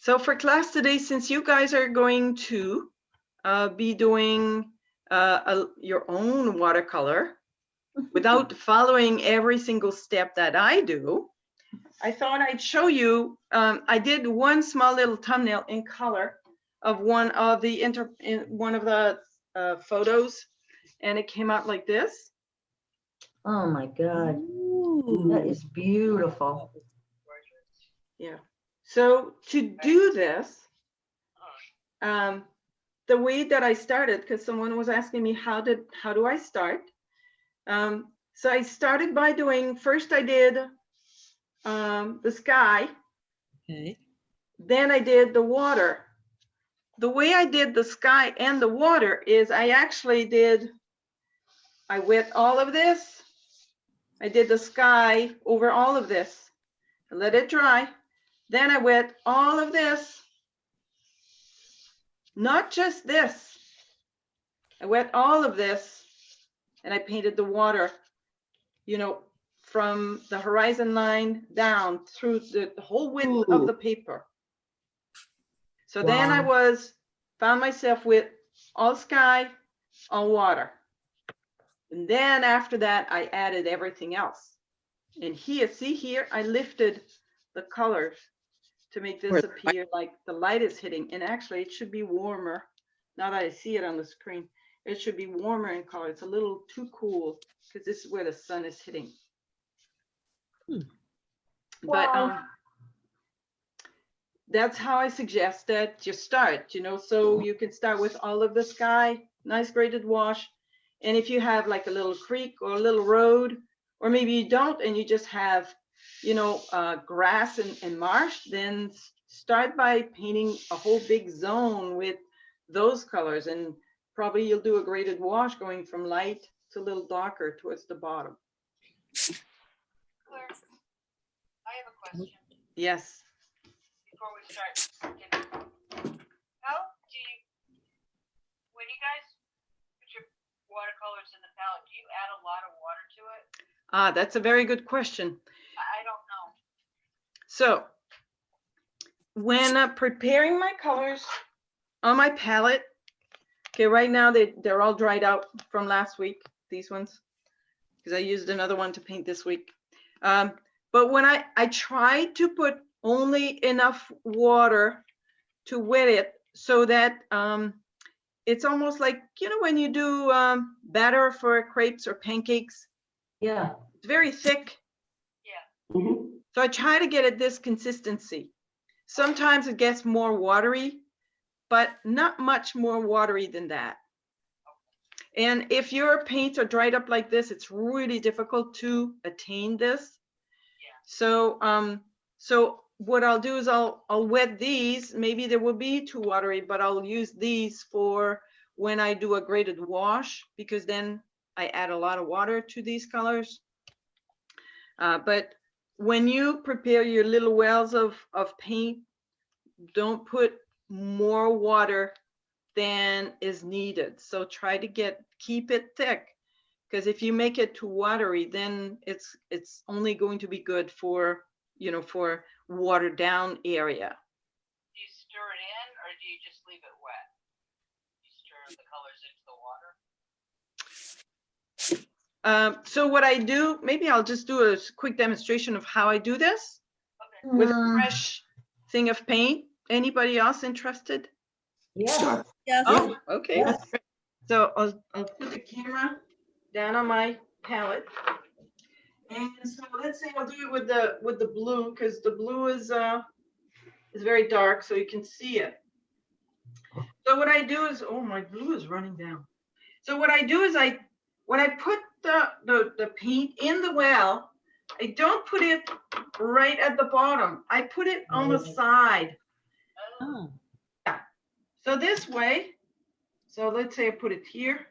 So for class today, since you guys are going to be doing your own watercolor without following every single step that I do, I thought I'd show you. I did one small little thumbnail in color of one of the photos, and it came out like this. Oh my God. Ooh. That is beautiful. Yeah. So to do this, the way that I started, because someone was asking me how do I start? So I started by doing, first I did the sky. Okay. Then I did the water. The way I did the sky and the water is I wet all of this. I did the sky over all of this. I let it dry. Then I wet all of this. Not just this. I wet all of this and I painted the water, you know, from the horizon line down through the whole width of the paper. So wow. Then I found myself with all sky, all water. And then after that, I added everything else. And here, see here, I lifted the colors to make this appear like the light is hitting. And actually it should be warmer. Now that I see it on the screen, it should be warmer in color. It's a little too cool because this is where the sun is hitting. But that's how I suggest that you start, you know, so you can start with all of the sky, nice graded wash. And if you have like a little creek or a little road, or maybe you don't, and you just have, you know, grass and marsh, then start by painting a whole big zone with those colors. And probably you'll do a graded wash going from light to a little darker towards the bottom. Claire, I have a question. Yes. Before we start, how do you, when you guys put your watercolors in the palette, do you add a lot of water to it? That's a very good question. I don't know. So when preparing my colors on my palette, okay, right now they're all dried out from last week, these ones, because I used another one to paint this week. But when I try to put only enough water to wet it so that it's almost like, you know, when you do batter for crepes or pancakes. Yeah. It's very thick. Yeah. Mm-hmm. So I try to get it this consistency. Sometimes it gets more watery, but not much more watery than that. And if your paints are dried up like this, it's really difficult to attain this. Yeah. So what I'll do is I'll wet these. Maybe they will be too watery, but I'll use these for when I do a graded wash, because then I add a lot of water to these colors. But when you prepare your little wells of paint, don't put more water than is needed. So try to keep it thick, because if you make it too watery, then it's only going to be good for, you know, for watered down area. Do you stir it in, or do you just leave it wet? You stir the colors into the water? So what I do, maybe I'll just do a quick demonstration of how I do this. Okay. With a fresh thing of paint. Anybody else interested? Yeah. Yes. Oh, okay. Yes. So I'll put the camera down on my palette. And so let's say I'll do it with the blue, because the blue is very dark, so you can see it. So what I do is, oh, my blue is running down. So what I do is when I put the paint in the well, I don't put it right at the bottom. I put it on the side. Oh. Yeah. So this way, so let's say I put it here.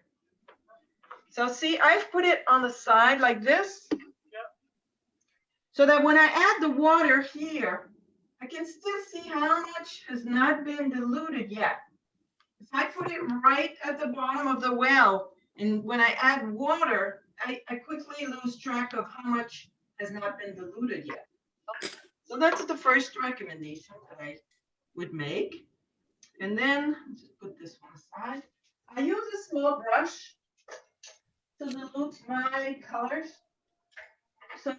So see, I've put it on the side like this. Yep. So that when I add the water here, I can still see how much has not been diluted yet. If I put it right at the bottom of the well, and when I add water, I quickly lose track of how much has not been diluted yet. So that's the first recommendation that I would make. And then let's just put this one aside. I use a small brush to dilute my colors. So,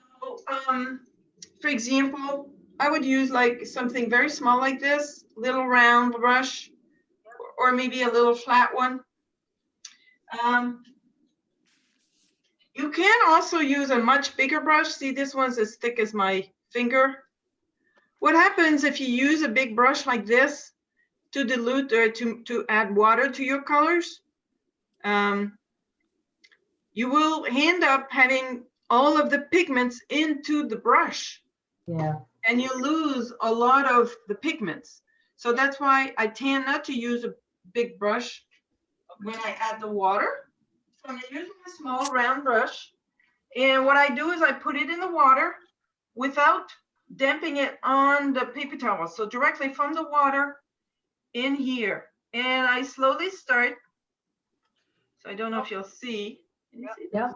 for example, I would use like something very small like this, little round brush, or maybe a little flat one. You can also use a much bigger brush. See, this one's as thick as my finger. What happens if you use a big brush like this to dilute or to add water to your colors? You will end up having all of the pigments into the brush. Yeah. And you lose a lot of the pigments. So that's why I tend not to use a big brush when I add the water. So I'm using a small round brush. And what I do is I put it in the water without damping it on the paper towel. So directly from the water in here. And I slowly start. So I don't know if you'll see. Can you see? Yep.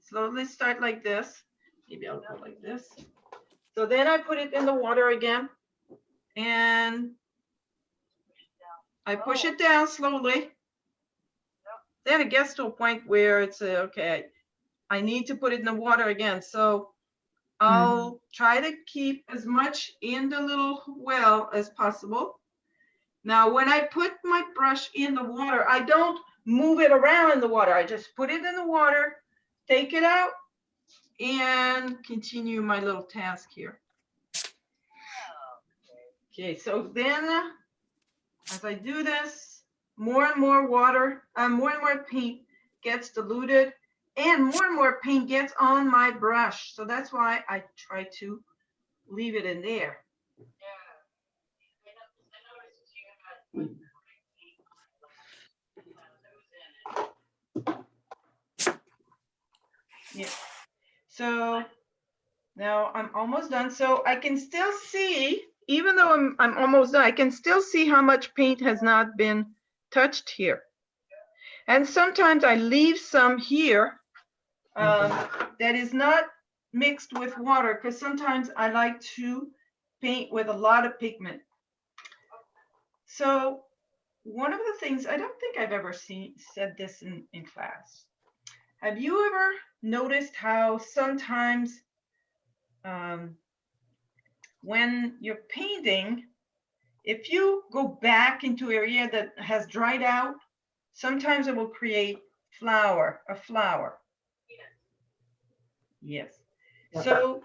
Slowly start like this. Maybe I'll go like this. So then I put it in the water again. And I push it down slowly. Then it gets to a point where it's okay, I need to put it in the water again. So I'll try to keep as much in the little well as possible. Now, when I put my brush in the water, I don't move it around in the water. I just put it in the water, take it out, and continue my little task here. Okay, so then as I do this, more and more water, more and more paint gets diluted, and more paint gets on my brush. So that's why I try to leave it in there. Yeah. So now I'm almost done. So I can still see, even though I'm almost done, I can still see how much paint has not been touched here. And sometimes I leave some here that is not mixed with water, because sometimes I like to paint with a lot of pigment. So one of the things, I don't think I've ever said this in class. Have you ever noticed how sometimes when you're painting, if you go back into an area that has dried out, sometimes it will create a flower. Yes. Yep. So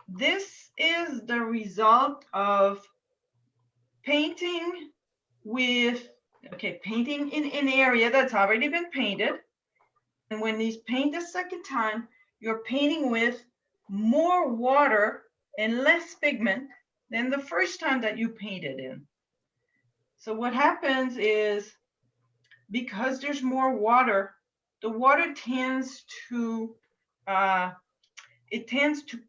this is the result of painting with, painting in an area that's already been painted. And when you paint the second time, you're painting with more water and less pigment than the first time that you painted in. So what happens is, because there's more water, the water tends to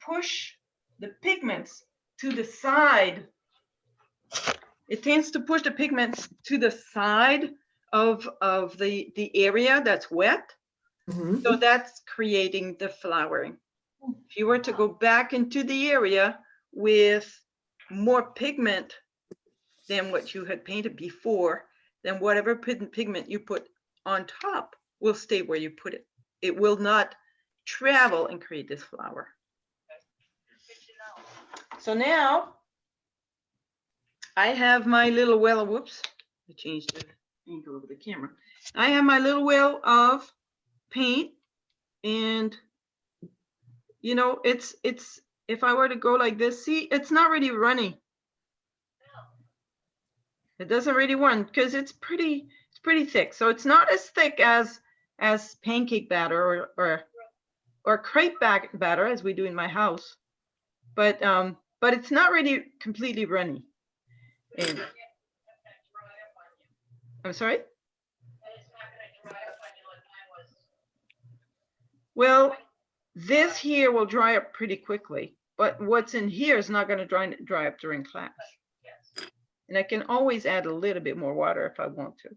push the pigments to the side. It tends to push the pigments to the side of the area that's wet. So that's creating the flowering. If you were to go back into the area with more pigment than what you had painted before, then whatever pigment you put on top will stay where you put it. It will not travel and create this flower. So now I have my little well, whoops, I changed the angle of the camera. I have my little well of paint, and you know, it's if I were to go like this, see, it's not really runny. It doesn't really run because it's pretty thick. So it's not as thick as pancake batter or crepe batter as we do in my house, but it's not really completely runny. And I'm sorry? Well, this here will dry up pretty quickly, but what's in here is not going to dry up during class. And I can always add a little bit more water if I want to.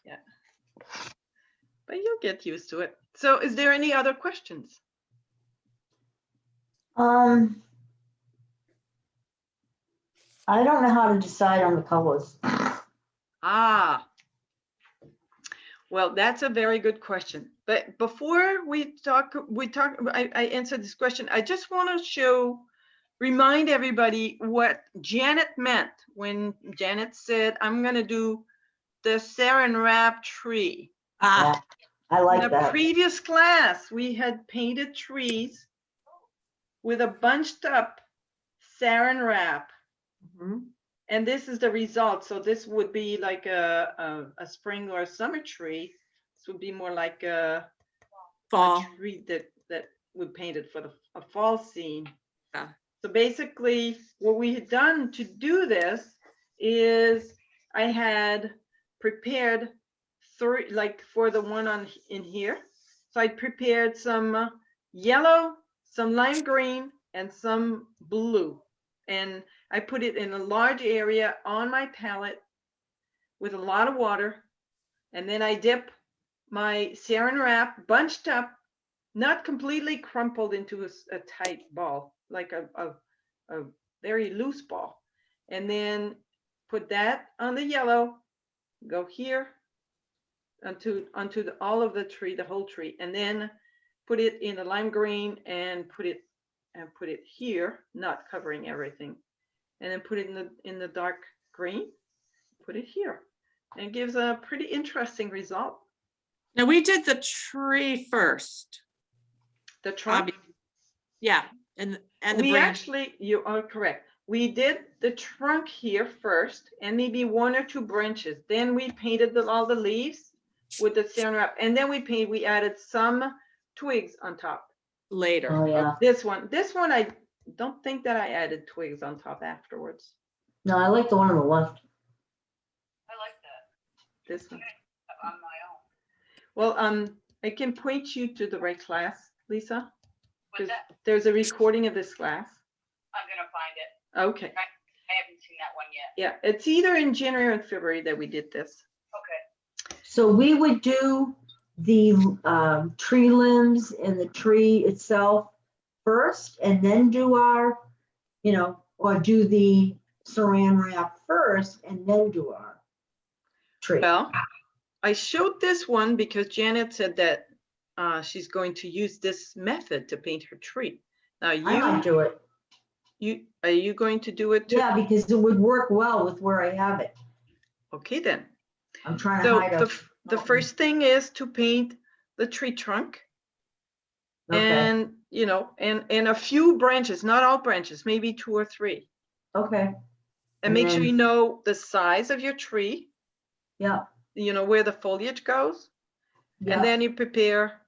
Yeah. But you'll get used to it. So is there any other questions? I don't know how to decide on the colors. Ah, well, that's a very good question. But before we talk, I answer this question. I just want to remind everybody what Janet meant when Janet said, I'm going to do the saran wrap tree. Yeah, I like In the that. previous class, we had painted trees with a bunched up saran wrap. Mhm. And this is the result. So this would be like a spring or a summer tree. This would be more like a Fall. tree that we painted for a fall scene. Yeah. So basically, what we had done to do this is I had prepared three, like for the one in here. So I prepared some yellow, some lime green, and some blue. And I put it in a large area on my palette with a lot of water. And then I dip my saran wrap bunched up, not completely crumpled into a tight ball, like a very loose ball. And then put that on the yellow, go here onto all of the tree, the whole tree, and then put it in the lime green and put it here, not covering everything. And then put it in the dark green, put it here. And it gives a pretty interesting result. Now we did the tree first. The trunk, Yeah, and the we branch. actually, you are correct. We did the trunk here first and maybe one or two branches. Then we painted all the leaves with the saran wrap. And then we added some twigs on top. Later. Oh, yeah. This one, I don't think that I added twigs on top afterwards. No, I like the one on the left. I like that This one. on my own. Well, I can point you to the right class, Lisa. What's that? There's a recording of this class. I'm gonna find it. Okay. I haven't seen that one yet. Yeah, it's either in January or February that we did this. Okay. So we would do the tree limbs and the tree itself first, and then do our, or do the saran wrap first and then do our tree. Well, I showed this one because Janet said that she's going to use this method to paint her tree. Now I might do it. are you going to do it too? Yeah, because it would work well with where I have it. Okay, then. I'm trying to So hide the first thing is to paint the tree trunk. Okay, And and a few branches, not all branches, maybe 2 or 3. okay, And And make sure then- you know the size of your tree, yeah, where the foliage goes. yeah. And then you prepare.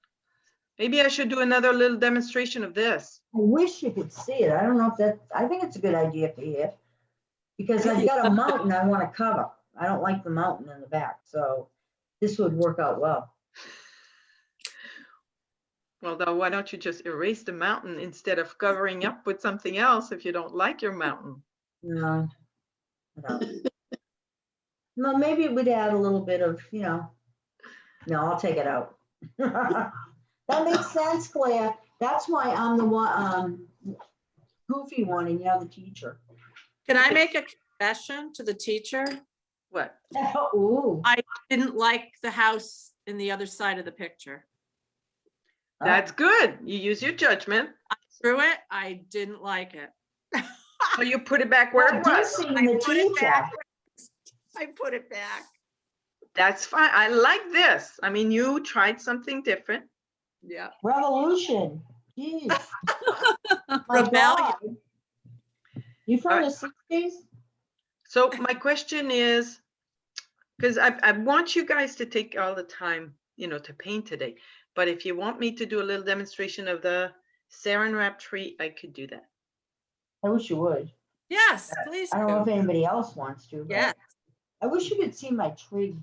Maybe I should do another little demonstration of this. I wish you could see it. I don't know if I think it's a good idea for you. Because I've got a mountain I want to cover. I don't like the mountain in the back, so this would work out well. Well, though, why don't you just erase the mountain instead of covering up with something else if you don't like your mountain? No. No, maybe it would add a little bit of, no, I'll take it out. That makes sense, Claire. That's why I'm the one, goofy one and you're the teacher. Can I make a confession to the teacher? What? Ooh. Didn't like the house in the other side of the picture. That's good. You use your judgment. Through it, I didn't like it. So you put it back where it was. Dissing the put it teacher. back. I put it back. That's fine. I like this. I mean, you tried something different. Yeah. Revolution. Jeez. My Rebellion. God. You from the 60s? So my question is, because I want you guys to take all the time, to paint today. But if you want me to do a little demonstration of the saran wrap tree, I could do that. I wish you would. Yes, please I don't know if do. anybody else wants to. but Yeah. I wish you could see my tree.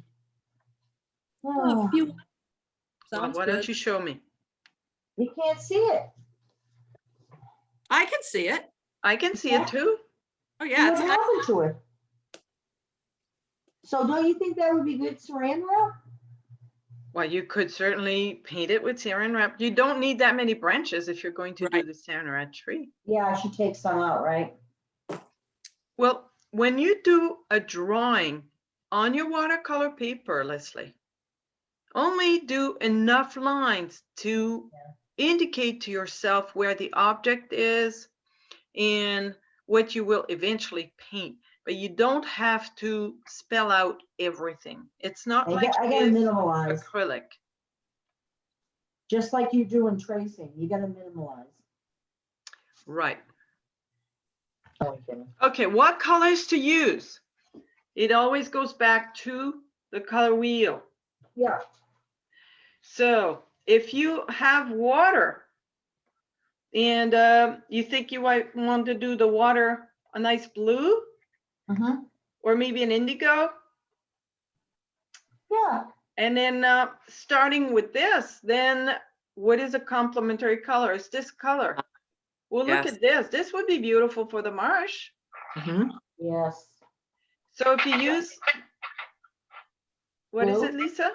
Oh, Oh, if you- Well, Sounds why don't good. you show me? you can't see it. I can see it. I can see Yeah. it too. Oh, yeah. What It's happened to it? So don't you think that would be good saran wrap? Well, you could certainly paint it with saran wrap. You don't need that many branches if you're going to do Right. the saran wrap tree. Yeah, I should take some out, right? Well, when you do a drawing on your watercolor paper, Leslie, only do enough lines to indicate to yourself where the object is and what you will eventually paint. But you don't have to spell out everything. It's not I like gotta it is minimalize, acrylic. just like you do in tracing. You gotta minimalize. Right. Only kidding. Okay, what colors to use? It always goes back to the color wheel. Yeah. So if you have water and you think you might want to do the water a nice blue Mm-hmm. or maybe an indigo, Yeah. and then starting with this, then what is a complementary color? It's this color. Well, look Yes. at this. This would be beautiful for the marsh. Mhm. Yes. So if you use, what is Blue? it, Lisa?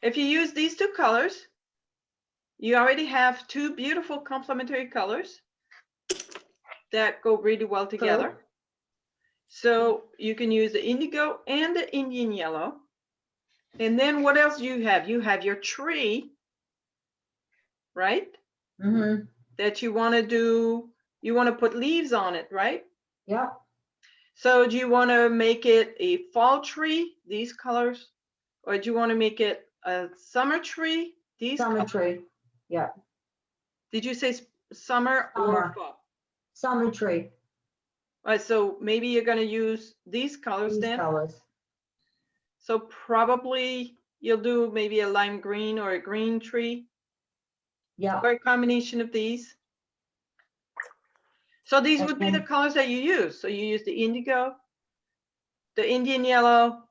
If you use these two colors, you already have two beautiful complementary colors that go really well together. True. So you can use the indigo and the Indian yellow. And then what else do you have? You have your tree, right? Mm-hmm. That you want to do, you want to put leaves on it, right? Yep. So do you want to make it a fall tree, these colors? Or do you want to make it a summer tree, these Summer colors? tree. Yeah. Did you say summer or Summer. fall? Summer tree. All right, so maybe you're going to use these colors These then. colors. So probably you'll do maybe a lime green or a green tree Yeah. or a combination of these. So these would be the Okay. colors that you use. So you use the indigo, the Indian yellow,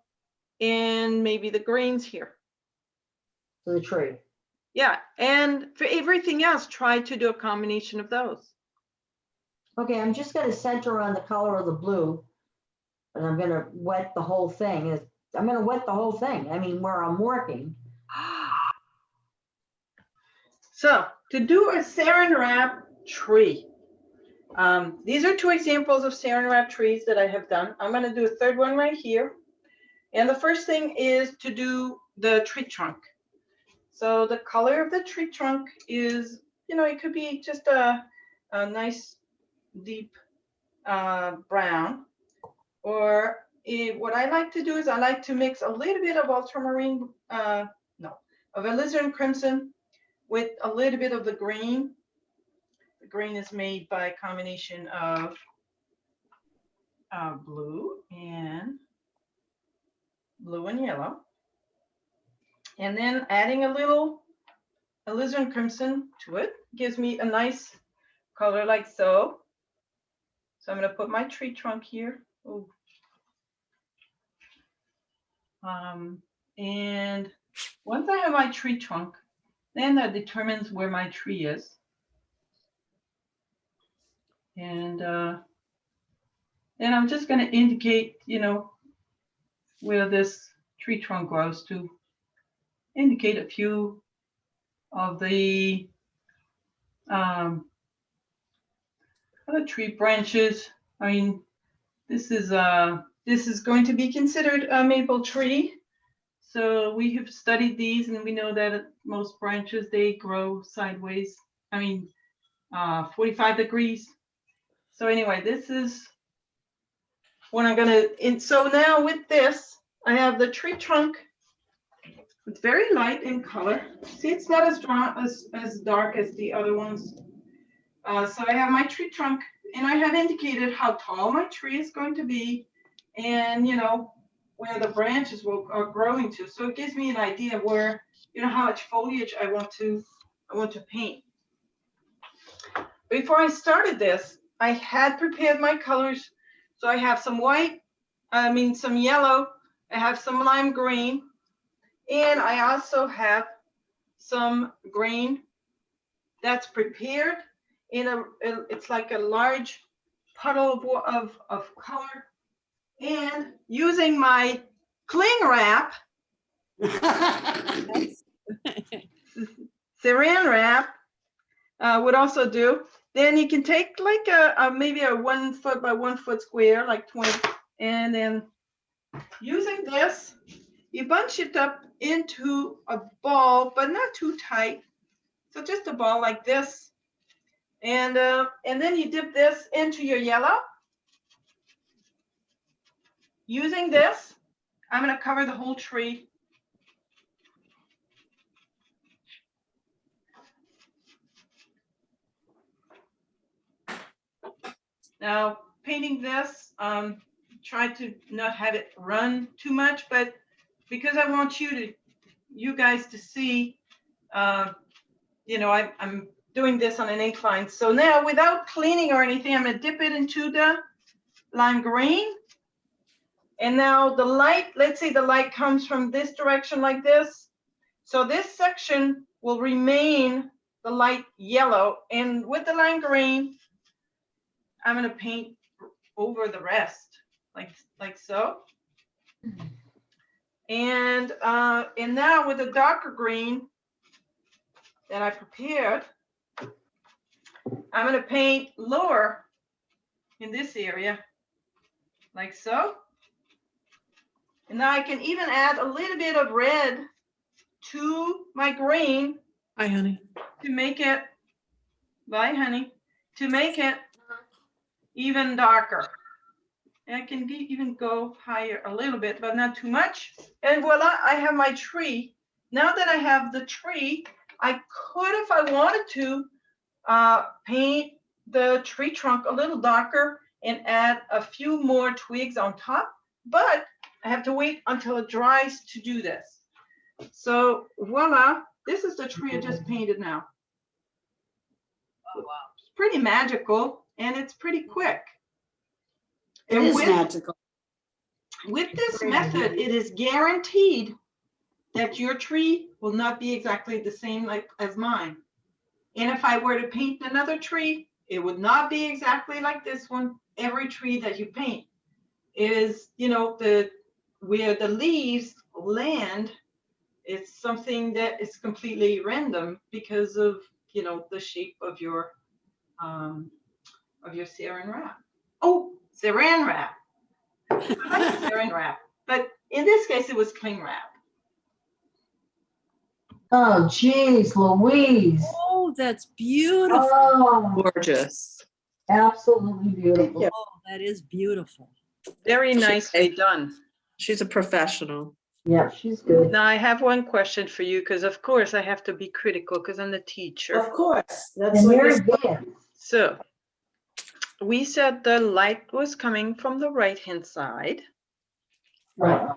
and maybe the greens here. To the tree. Yeah, and for everything else, try to do a combination of those. Okay, I'm just gonna center on the color of the blue. And I'm gonna wet the whole thing. I'm gonna wet the whole thing. I mean, where I'm working. So to do a saran wrap tree, these are two examples of saran wrap trees that I have done. I'm going to do a third one right here. And the first thing is to do the tree trunk. So the color of the tree trunk is, you know, it could be just a nice deep brown. Or what I like to do is I like to mix a little bit of ultramarine, of alizarin crimson with a little bit of the green. The green is made by a combination of blue and yellow. And then adding a little alizarin crimson to it gives me a nice color like so. So I'm going to put my tree trunk here. Ooh. And once I have my tree trunk, then that determines where my tree is. And then I'm just going to indicate, you know, where this tree trunk grows to indicate a few of the other tree branches. I mean, this is going to be considered a maple tree. So we have studied these and we know that most branches, they grow sideways. I mean, 45 degrees. So anyway, this is what I'm gonna, and so now with this, I have the tree trunk. It's very light in color. See, it's not as dark as the other ones. So I have my tree trunk and I have indicated how tall my tree is going to be and, you know, where the branches are growing to. So it gives me an idea of where, you know, how much foliage I want to paint. Before I started this, I had prepared my colors. So I have some white, some yellow, I have some lime green, and I also have some green that's prepared in it's like a large puddle of color. And using my cling wrap, Saran wrap would also do. Then you can take like maybe a 1 foot by 1 foot square, like 20, and then using this, you bunch it up into a ball, but not too tight. So just a ball like this, and then you dip this into your yellow. Using this, I'm going to cover the whole tree. Now, painting this, try to not have it run too much, but because I want you guys to see, you know, I'm doing this on an incline. So now, without cleaning or anything, I'm going to dip it into the lime green. And now the light, let's say the light comes from this direction like this. So this section will remain the light yellow. And with the lime green, I'm going to paint over the rest, like so. And now with the darker green that I prepared, I'm going to paint lower in this area, like so. And now I can even add a little bit of red to my green. Hi, honey. To make it, bye honey, to make it even darker. And I can even go higher a little bit, but not too much. And voila, I have my tree. Now that I have the tree, I could, if I wanted to, paint the tree trunk a little darker and add a few more twigs on top, but I have to wait until it dries to do this. So voila, this is the tree I just painted now. Oh, wow. It's pretty magical and it's pretty quick. It And is magical. with this method, it is guaranteed that your tree will not be exactly the same like as mine. And if I were to paint another tree, it would not be exactly like this one. Every tree that you paint is, you know, where the leaves land, it's something that is completely random because of, you know, the shape of your saran wrap. Oh, saran wrap. I like saran wrap, but in this case, it was cling wrap. Oh, geez, Louise. Oh, that's beautiful. Oh, Gorgeous. absolutely beautiful. Oh, that is beautiful. Very nicely done. She's a professional. Yeah, she's good. Now I have one question for you, because of course I have to be critical because I'm the teacher. Of course, that's And what there this. again, So we said the light was coming from the right-hand side, right.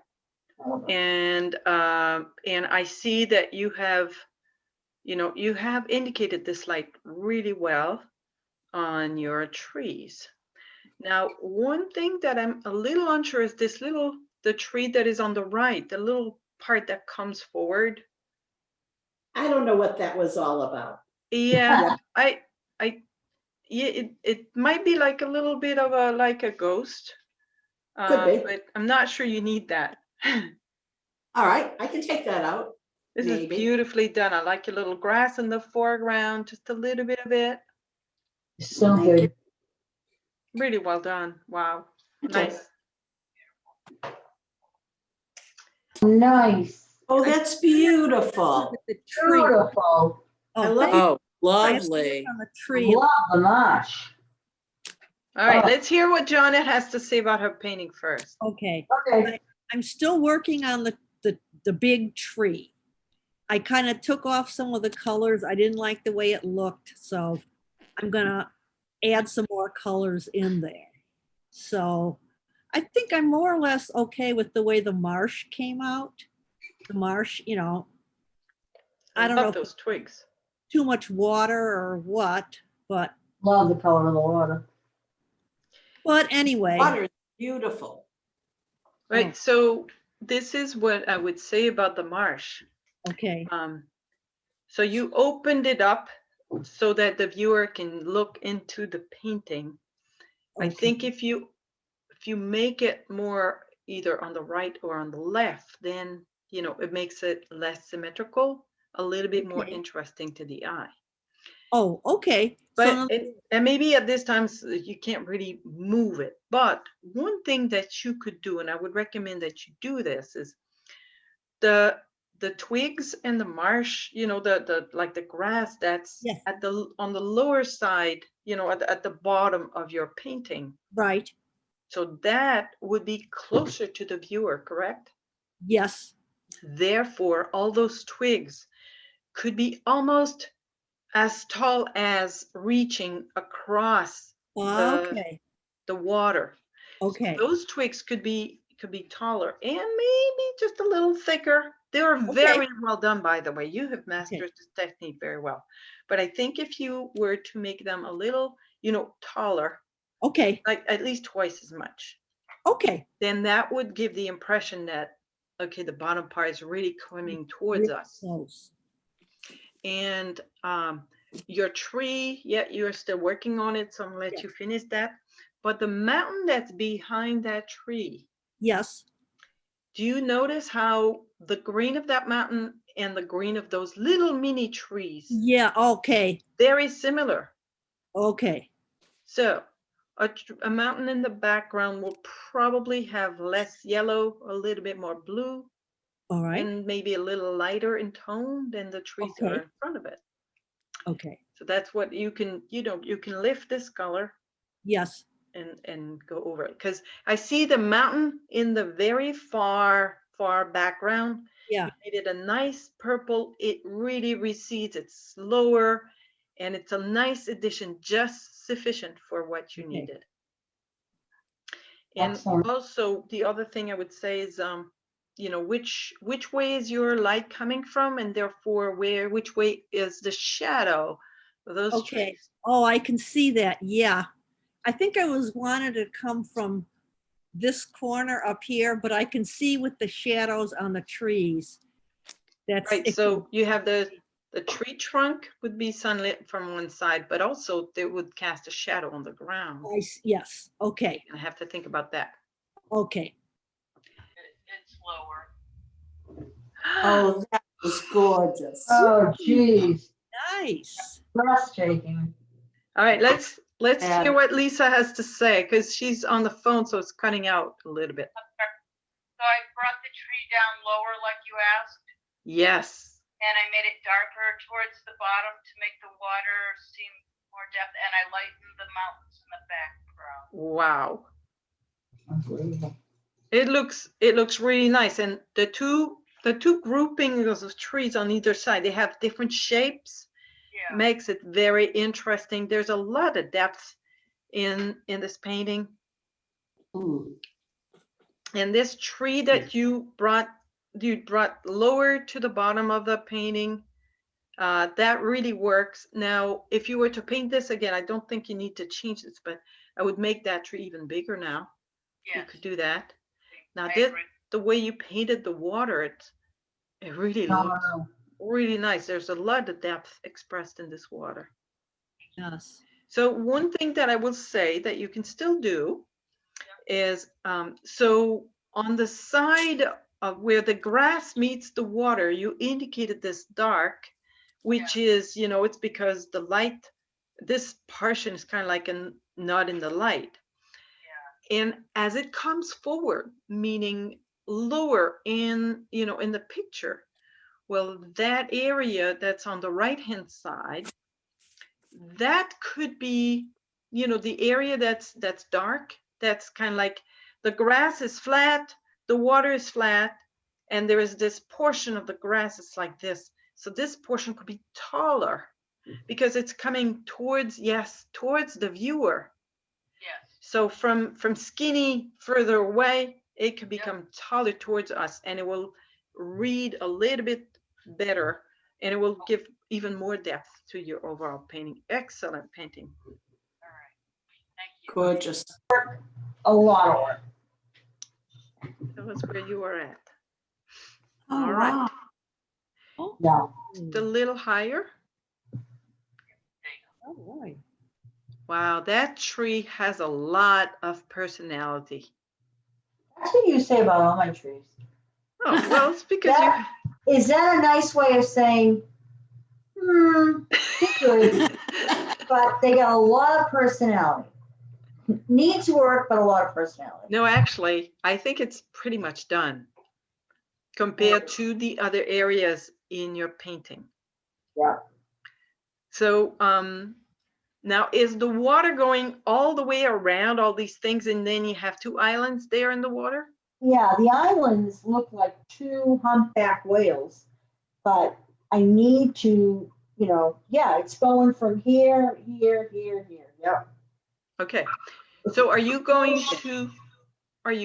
and I see that you have, you know, you have indicated this light really well on your trees. Now, one thing that I'm a little unsure is this the tree that is on the right, the little part that comes forward. I don't know what that was all about. Yeah, yeah, it might be like a little bit of like a ghost. Could be. But I'm not sure you need that. All right, I can take that out. This is Maybe. beautifully done. I like your little grass in the foreground, just a little bit of it. So Thank you. good. Really well done. Wow. Okay. Nice. Nice. Oh, that's beautiful. Look at the tree. Beautiful. I Oh, love thank you. Oh, lovely. On the tree. Love the marsh. All right, Oh. let's hear what Janet has to say about her painting first. Okay. Okay. I'm still working on the big tree. I kind of took off some of the colors. I didn't like the way it looked, so I'm gonna add some more colors in there. So I think I'm more or less okay with the way the marsh came out. The marsh, you know, I don't know Love if those twigs. too much water or what, but Love the color of the water. anyway. Water is beautiful. Right, Oh. so this is what I would say about the marsh. Okay. So you opened it up so that the viewer can look into the painting. I Okay. think if you make it more either on the right or on the left, then it makes it less symmetrical, a little bit more Okay. interesting to the eye. Oh, okay. But and maybe at this time you can't really move it. But one thing that you could do, and I would recommend that you do this, is the twigs and the marsh, the like the grass that's Yes. on the lower side, at the bottom of your painting. Right. So that would be closer to the viewer, correct? Yes. Therefore, all those twigs could be almost as tall as reaching across Okay. the water. Okay. Those twigs could be taller and maybe just a little thicker. They are Okay. very well done, by the way. You have mastered this technique very well. But I think if you were to make them a little, taller, Okay. like at least twice as much, Okay. then that would give the impression that, okay, the bottom part is really coming towards Real us. close. And your tree, yeah, you're still working on it, so I'm gonna let Yes. you finish that. But the mountain that's behind that tree, Yes. do you notice how the green of that mountain and the green of those little mini trees, Yeah. Okay. very similar? Okay. So a mountain in the background will probably have less yellow, a little bit more blue, All right. and maybe a little lighter in tone than the trees that are Okay. in front of it. Okay. So that's what you can lift this color Yes. and go over it. Because I see the mountain in the very far background. Yeah. You made it a nice purple. It really recedes. It's slower, and it's a nice addition, just sufficient for what you Okay. needed. And Excellent. also, the other thing I would say is, which way is your light coming from, and therefore which way is the shadow of those Okay. trees? Oh, I can see that. Yeah. I think I was wanted to come from this corner up here, but I can see with the shadows on the trees. That's Right, it. so you have the tree trunk would be sunlit from one side, but also they would cast a shadow on the ground. Yes. Okay. I have to think about that. Okay. It's lower. Oh, that was gorgeous. Oh, geez, Nice. breathtaking. All right, let's Yeah. hear what Lisa has to say, because she's on the phone, so it's cutting out a little bit. So I brought the tree down lower like you asked, Yes. and I made it darker towards the bottom to make the water seem more depth, and I lightened the mountains in the background. Wow. Unbelievable. It looks really nice, and the two groupings of trees on either side, they have different shapes. Yeah. Makes it very interesting. There's a lot of depth in this painting. Mm. And this tree that you brought lower to the bottom of the painting, that really works. Now, if you were to paint this again, I don't think you need to change this, but I would make that tree even bigger now. You Yes. could do that. Now, I agree. the way you painted the water, it really looks Phenomenal. really nice. There's a lot of depth expressed in this water. Yes. So one thing that I will say that you can still do is, so on the side of where the grass meets the water, you indicated this dark, which is, it's because the light, this portion is kind of like not in the light. Yeah. And as it comes forward, meaning lower in the picture, well, that area that's on the right-hand side, that could be, the area that's dark, that's kind of like the grass is flat, the water is flat, and there is this portion of the grass that's like this. So this portion could be taller because it's coming towards the viewer. Yes. So from skinny further away, it could become taller towards us, and it will read a little bit better, and it will give even more depth to your overall painting. Excellent painting. All right. Thank you. Gorgeous. A lot of work. That was where you were at. Oh, All right. wow. Yeah. A little higher. All right. Wow, that tree has a lot of personality. That's what you say about all my trees. Oh, well, it's because That- Is that a nice way of saying, good, you. but they got a lot of personality. Needs work, but a lot of personality. No, actually, I think it's pretty much done compared to the other areas in your painting. Yeah. So now is the water going all the way around all these things and then you have two islands there in the water? Yeah, the islands look like two humpback whales, but I need to, yeah, it's going from here, here, here, here. Yep. Okay. So are you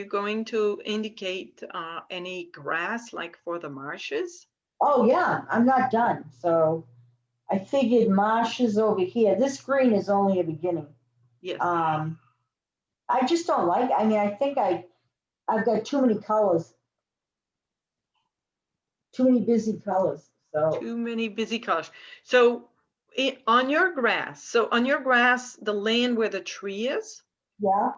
going to indicate any grass like for the marshes? Oh, yeah, I'm not done. So I figured marsh is over here. This green is only a beginning. Yes. I just don't like, I mean, I think I've got too many colors, too many busy colors. So, Too many busy colors. So on your grass, the land where the tree is, yeah,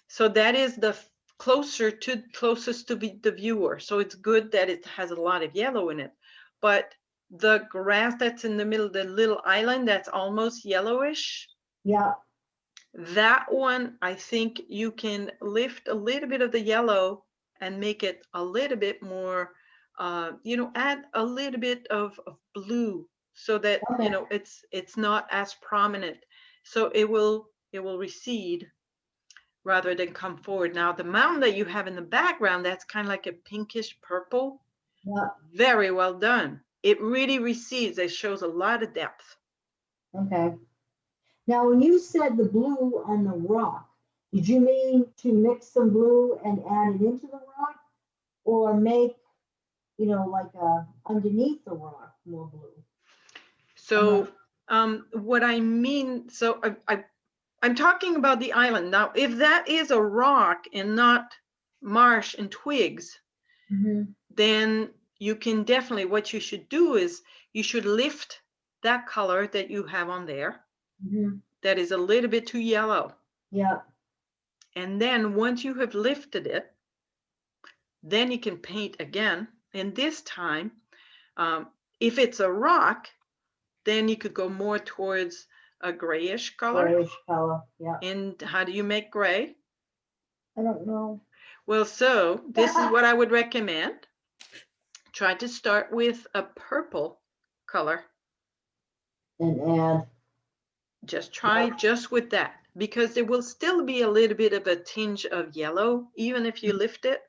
so that is the closest to the viewer. So it's good that it has a lot of yellow in it. But the grass that's in the middle, the little island that's almost yellowish, yeah, that one, I think you can lift a little bit of the yellow and make it a little bit more, add a little bit of blue so that, Okay. it's not as prominent. So it will recede rather than come forward. Now, the mountain that you have in the background, that's kind of like a pinkish purple. yeah, Very well done. It really recedes. It shows a lot of depth. okay. Now, when you said the blue on the rock, did you mean to mix some blue and add it into the rock? Or make, like underneath the rock more blue? So what I mean, so I'm talking about the island. Now, if that is a rock and not marsh and twigs, Mhm. then you can definitely, what you should do is you should lift that color that you have on there. Mhm. That is a little bit too yellow. Yeah, And then once you have lifted it, then you can paint again. And this time, if it's a rock, then you could go more towards a grayish color. grayish color, yeah. And how do you make gray? I don't know. Well, so this is what I would recommend. Try to start with a purple color. And add, Just try just with that, because there will still be a little bit of a tinge of yellow, even if you lift it.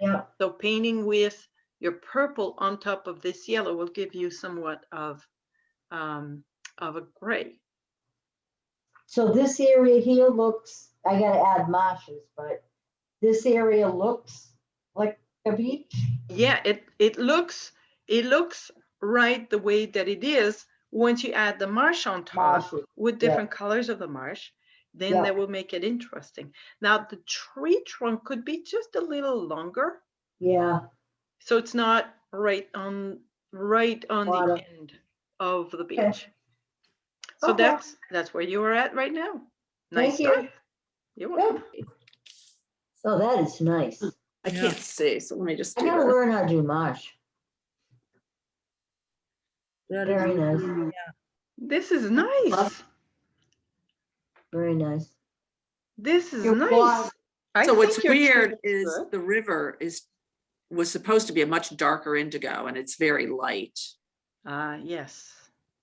yeah, So painting with your purple on top of this yellow will give you somewhat of a gray. so this area here looks, I gotta add marshes, but this area looks like a beach? Yeah, it looks right the way that it is. Once you add the marsh on top Marshes, with yeah. different colors of the marsh, then Yeah. that will make it interesting. Now the tree trunk could be just a little longer, Yeah, so it's not right on Water. the end of the Okay. beach. So Okay. that's where you are at right now. Thank Nice you. start. You're welcome. Good. Oh, that is nice. I Yeah. can't see, so let me just I do gotta that. learn how to do marsh. That is Very nice, really- This is nice. very nice. This is Your nice. I So what's think your tree weird looks is good. the river was supposed to be a much darker indigo and it's very light. Yes.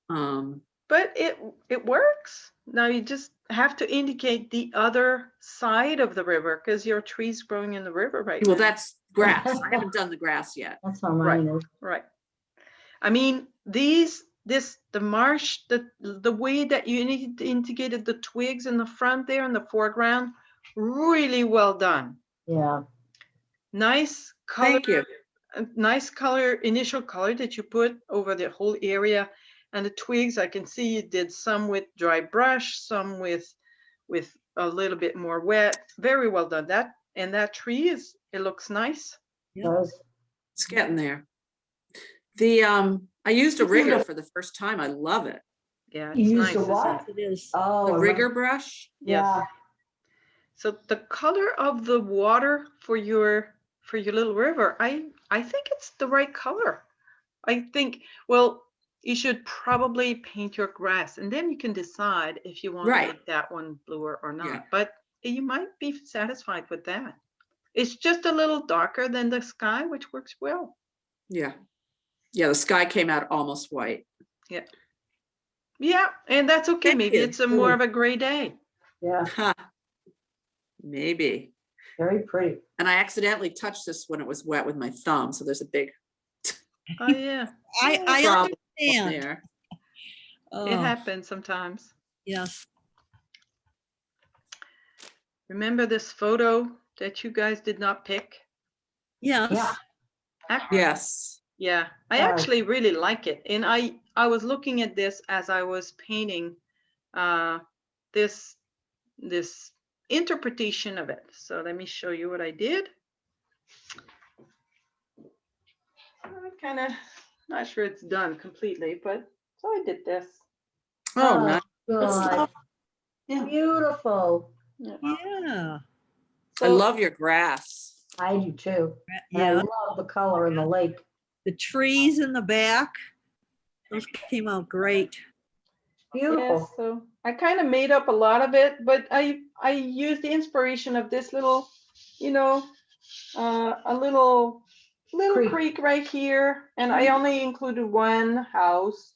Um, But it works. Now you just have to indicate the other side of the river because your tree's growing in the river right well, now. that's grass. I haven't done the grass yet. That's how mine is. Right. I mean, the marsh, the way that you indicated the twigs in the front there in the foreground, really well done. Yeah, Nice color. Thank you. A nice color, initial color that you put over the whole area. And the twigs, I can see you did some with dry brush, some with a little bit more wet. Very well done. That tree it looks nice. does. It's getting there. I used a It's rigger beautiful. for the first time. I love it. Yeah, You it's used nice. a Isn't what? it? It is. Oh. The I rigger love- brush. Yes. Yeah, So the color of the water for your for your little river, I think it's the right color. I think, well, you should probably paint your grass and then you can decide if you want to Right. make that one bluer or Yeah. not. But you might be satisfied with that. It's just a little darker than the sky, which works well. Yeah. Yeah, the sky came out almost white. Yeah, and that's okay. Thank Maybe you. it's a more of a gray day. Yeah, Ha, maybe. very pretty. And I accidentally touched this when it was wet with my thumb, so there's a big Oh, yeah. I problem understand. there. It Oh, happens sometimes. yes. Remember this photo that you guys did not pick? Yes. Yeah. Yes. Yeah, I Wow. actually really like it. And I was looking at this as I was painting this interpretation of it. So let me show you what I did. I'm kind of not sure it's done completely, but so I did this. Oh, nice. God, Yeah. beautiful. Yeah. I So love your grass. I do too. And I Yeah. love the color in the lake. The trees in the back, those came out great. yeah, Beautiful. so I kind of made up a lot of it, but I used the inspiration of this little, you know, a little Creek. creek right here, and I only included one house.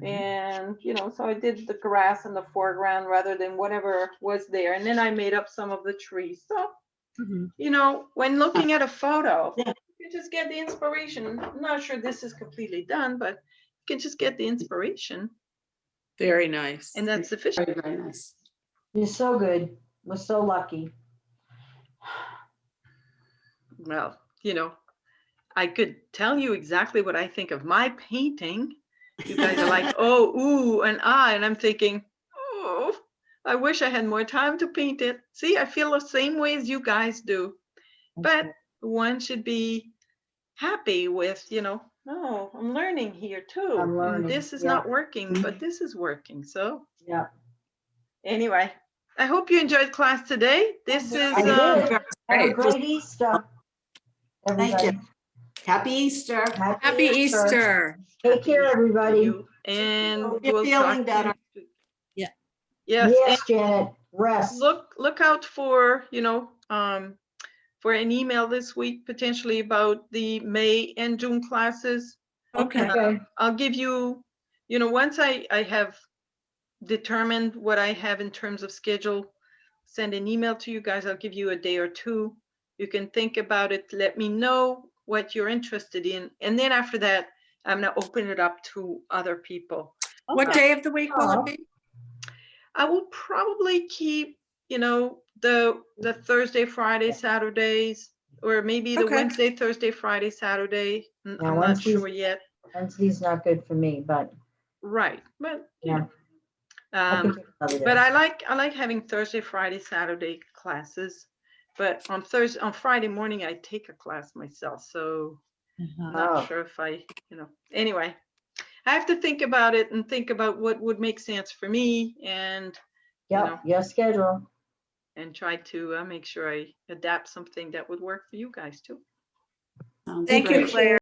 And you know, so I did the grass in the foreground rather than whatever was there, and then I made up some of the trees. So Mhm. you know, when looking at a photo, Yeah. you just get the inspiration. I'm not sure this is completely done, but you can just get the inspiration, Very nice. and that's sufficient. Very, very nice. You're so good. We're so lucky. Well, you know, I could tell you exactly what I think of my painting. You guys are like, oh, ooh, and ah, and I'm thinking, oh, I wish I had more time to paint it. See, I feel the same way as you guys do. But one should be happy with, you know, oh, I'm learning here too. I'm learning, And this is yeah. not working, but this is working. So Yeah, anyway, I hope you enjoyed class today. This is I did. Have a Great. great Easter. Thank Everybody. you. Happy Easter. Happy Easter. Take care, everybody. you, and Hope you're we'll feeling talk better. next week. Yeah. Yes, and Yes, Janet, rest. look out for, you know, for an email this week potentially about the May and June classes. Okay. Okay, I'll give you, you know, once I have determined what I have in terms of schedule, send an email to you guys. I'll give you a day or two. You can think about it. Let me know what you're interested in. And then after that, I'm going to open it up to other people. What Okay. day of the week will Oh. it be? I will probably keep, you know, the Thursday, Friday, Saturdays, or maybe the Okay. Wednesday, Thursday, Friday, Saturday. Yeah, I'm not Wednesdays- sure yet. Wednesday's not good for me, but Right, but you Yeah. know. I can pick another day. But I like having Thursday, Friday, Saturday classes. But on Friday morning, I take a class myself. So Uh-huh. I'm not Oh. sure if anyway, I have to think about it and think about what would make sense for me and, Yep, your schedule. and try to make sure I adapt something that would work for you guys too. Sounds Thank you, great. Claire.